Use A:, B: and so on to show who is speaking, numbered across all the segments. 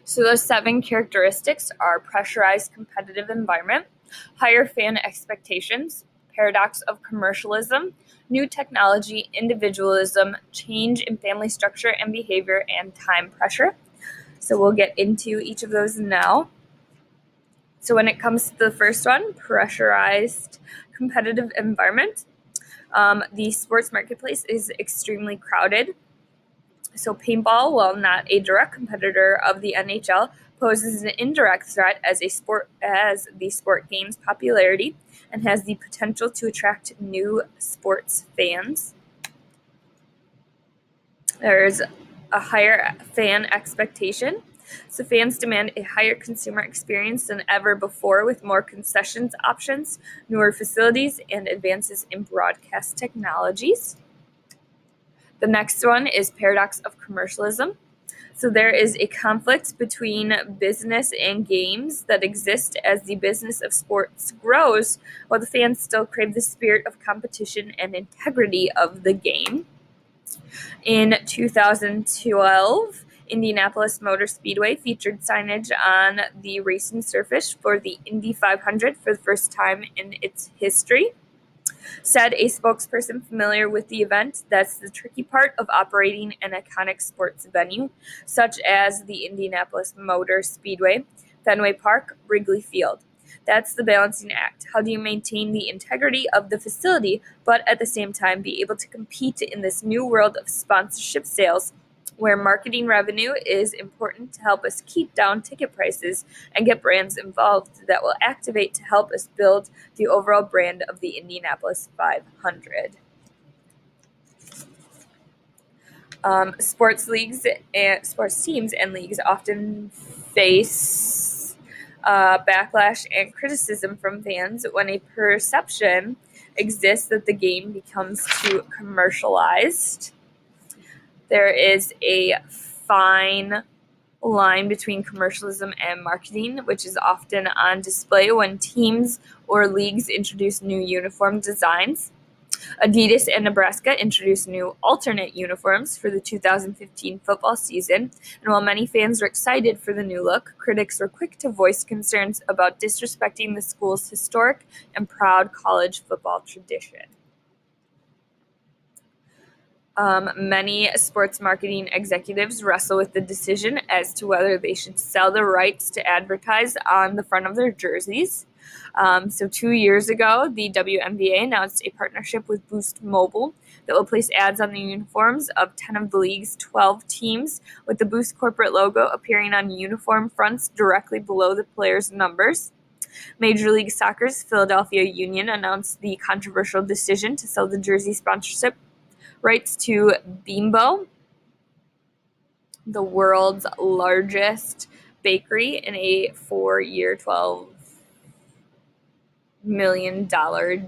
A: So those 7 characteristics are pressurized competitive environment, higher fan expectations, paradox of commercialism, new technology, individualism, change in family structure and behavior, and time pressure. So we'll get into each of those now. So when it comes to the first one, pressurized competitive environment, the sports marketplace is extremely crowded. So paintball, while not a direct competitor of the NHL, poses an indirect threat as the sport gains popularity and has the potential to attract new sports fans. There's a higher fan expectation. So fans demand a higher consumer experience than ever before with more concessions options, newer facilities, and advances in broadcast technologies. The next one is paradox of commercialism. So there is a conflict between business and games that exist as the business of sports grows, while the fans still crave the spirit of competition and integrity of the game. In 2012, Indianapolis Motor Speedway featured signage on the racing surface for the Indy 500 for the first time in its history. Said a spokesperson familiar with the event, that's the tricky part of operating an iconic sports venue, such as the Indianapolis Motor Speedway, Fenway Park, Wrigley Field. That's the balancing act. How do you maintain the integrity of the facility, but at the same time be able to compete in this new world of sponsorship sales, where marketing revenue is important to help us keep down ticket prices and get brands involved that will activate to help us build the overall brand of the Indianapolis 500. Sports leagues and sports teams and leagues often face backlash and criticism from fans when a perception exists that the game becomes too commercialized. There is a fine line between commercialism and marketing, which is often on display when teams or leagues introduce new uniform designs. Adidas and Nebraska introduced new alternate uniforms for the 2015 football season, and while many fans were excited for the new look, critics were quick to voice concerns about disrespecting the school's historic and proud college football tradition. Many sports marketing executives wrestle with the decision as to whether they should sell the rights to advertise on the front of their jerseys. So 2 years ago, the WNBA announced a partnership with Boost Mobile that will place ads on the uniforms of 10 of the league's 12 teams, with the Boost corporate logo appearing on uniform fronts directly below the players' numbers. Major League Soccer's Philadelphia Union announced the controversial decision to sell the jersey sponsorship rights to Bimbo, the world's largest bakery, in a 4-year, $12 million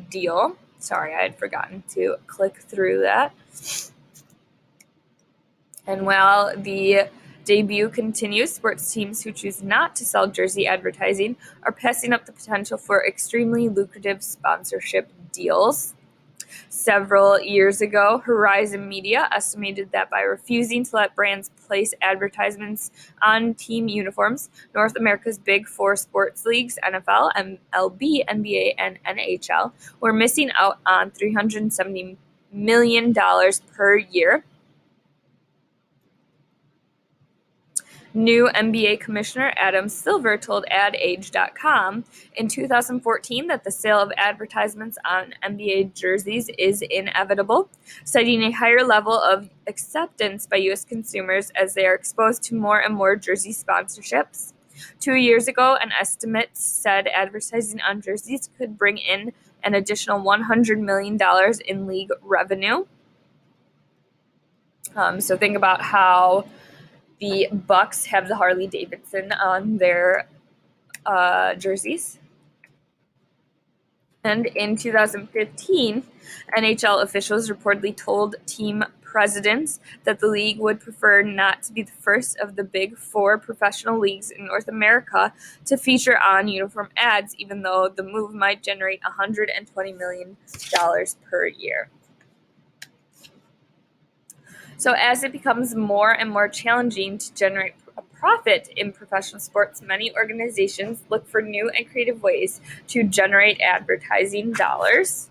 A: deal. Sorry, I had forgotten to click through that. And while the debut continues, sports teams who choose not to sell jersey advertising are passing up the potential for extremely lucrative sponsorship deals. Several years ago, Horizon Media estimated that by refusing to let brands place advertisements on team uniforms, North America's big 4 sports leagues, NFL, MLB, NBA, and NHL, were missing out on $370 million per year. New NBA Commissioner Adam Silver told AdAge.com in 2014 that the sale of advertisements on NBA jerseys is inevitable, citing a higher level of acceptance by U.S. consumers as they are exposed to more and more jersey sponsorships. 2 years ago, an estimate said advertising on jerseys could bring in an additional $100 million in league revenue. So think about how the Bucks have the Harley Davidson on their jerseys. And in 2015, NHL officials reportedly told team presidents that the league would prefer not to be the first of the big 4 professional leagues in North America to feature on uniform ads, even though the move might generate $120 million per year. So as it becomes more and more challenging to generate profit in professional sports, many organizations look for new and creative ways to generate advertising dollars.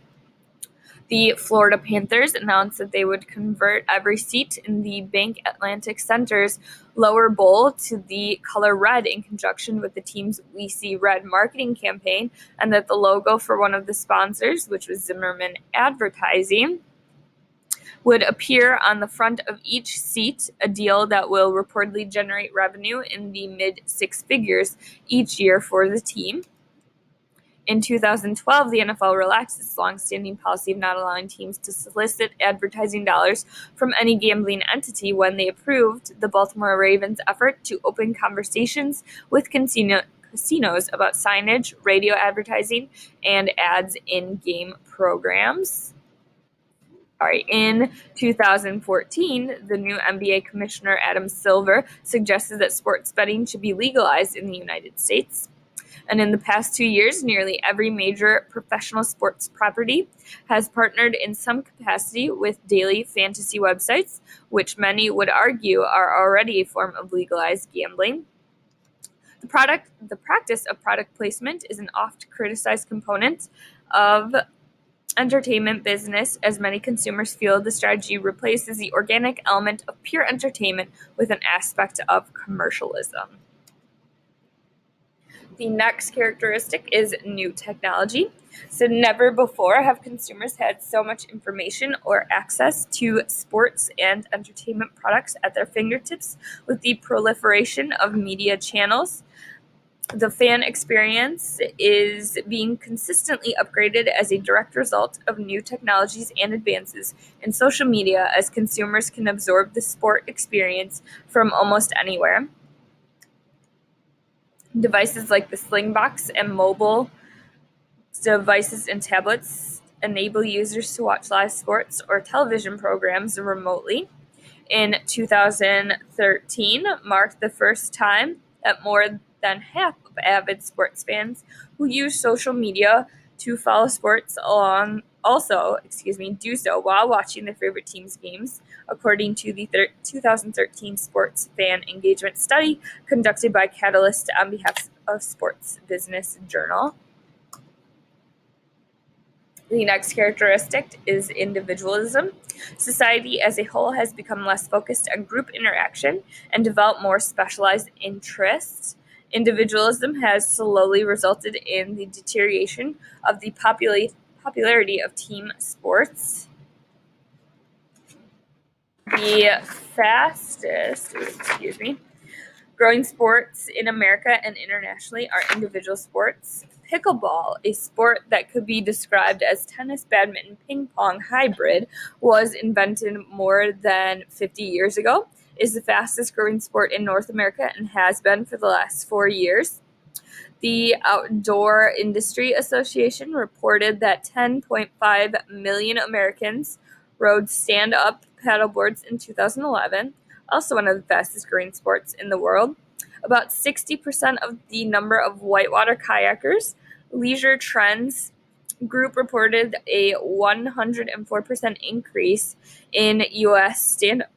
A: The Florida Panthers announced that they would convert every seat in the Bank Atlantic Center's lower bowl to the color red in conjunction with the team's We See Red marketing campaign, and that the logo for one of the sponsors, which was Zimmerman Advertising, would appear on the front of each seat, a deal that will reportedly generate revenue in the mid-six figures each year for the team. In 2012, the NFL relaxed its long-standing policy of not allowing teams to solicit advertising dollars from any gambling entity when they approved the Baltimore Ravens' effort to open conversations with casinos about signage, radio advertising, and ads in game programs. In 2014, the new NBA commissioner, Adam Silver, suggested that sports betting should be legalized in the United States. And in the past 2 years, nearly every major professional sports property has partnered in some capacity with daily fantasy websites, which many would argue are already a form of legalized gambling. The practice of product placement is an oft-criticized component of entertainment business, as many consumers feel the strategy replaces the organic element of pure entertainment with an aspect of commercialism. The next characteristic is new technology. So never before have consumers had so much information or access to sports and entertainment products at their fingertips with the proliferation of media channels. The fan experience is being consistently upgraded as a direct result of new technologies and advances in social media, as consumers can absorb the sport experience from almost anywhere. Devices like the Slingbox and mobile devices and tablets enable users to watch live sports or television programs remotely. In 2013 marked the first time that more than half of avid sports fans who use social media to follow sports do so while watching their favorite team's games, according to the 2013 Sports Fan Engagement Study conducted by Catalyst on behalf of Sports Business Journal. The next characteristic is individualism. Society as a whole has become less focused on group interaction and developed more specialized interests. Individualism has slowly resulted in the deterioration of the popularity of team sports. The fastest growing sports in America and internationally are individual sports. Pickleball, a sport that could be described as tennis, badminton, ping pong hybrid, was invented more than 50 years ago, is the fastest growing sport in North America and has been for the last 4 years. The Outdoor Industry Association reported that 10.5 million Americans rode stand-up paddleboards in 2011, also one of the fastest growing sports in the world. About 60% of the number of whitewater kayakers. Leisure Trends Group reported a 104% increase in U.S. stand-up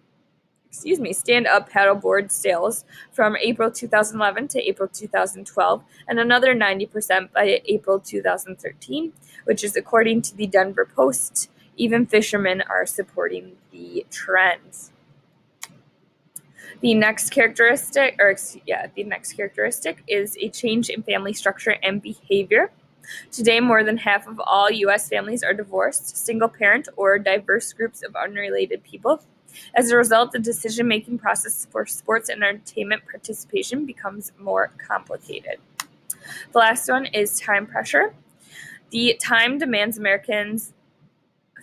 A: paddleboard sales from April 2011 to April 2012, and another 90% by April 2013, which is according to the Denver Post. Even fishermen are supporting the trends. The next characteristic is a change in family structure and behavior. Today, more than half of all U.S. families are divorced, single-parent, or diverse groups of unrelated people. As a result, the decision-making process for sports and entertainment participation becomes more complicated. The last one is time pressure. The time demands Americans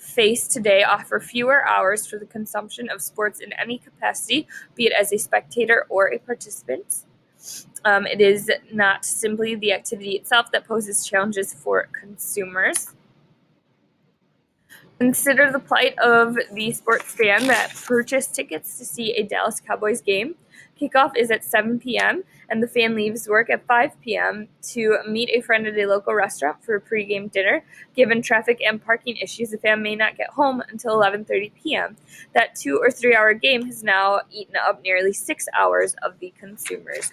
A: face today offer fewer hours for the consumption of sports in any capacity, be it as a spectator or a participant. It is not simply the activity itself that poses challenges for consumers. Consider the plight of the sports fan that purchased tickets to see a Dallas Cowboys game. Kickoff is at 7 p.m., and the fan leaves work at 5 p.m. to meet a friend at a local restaurant for a pregame dinner. Given traffic and parking issues, the fan may not get home until 11:30 p.m. That 2 or 3 hour game has now eaten up nearly 6 hours of the consumers'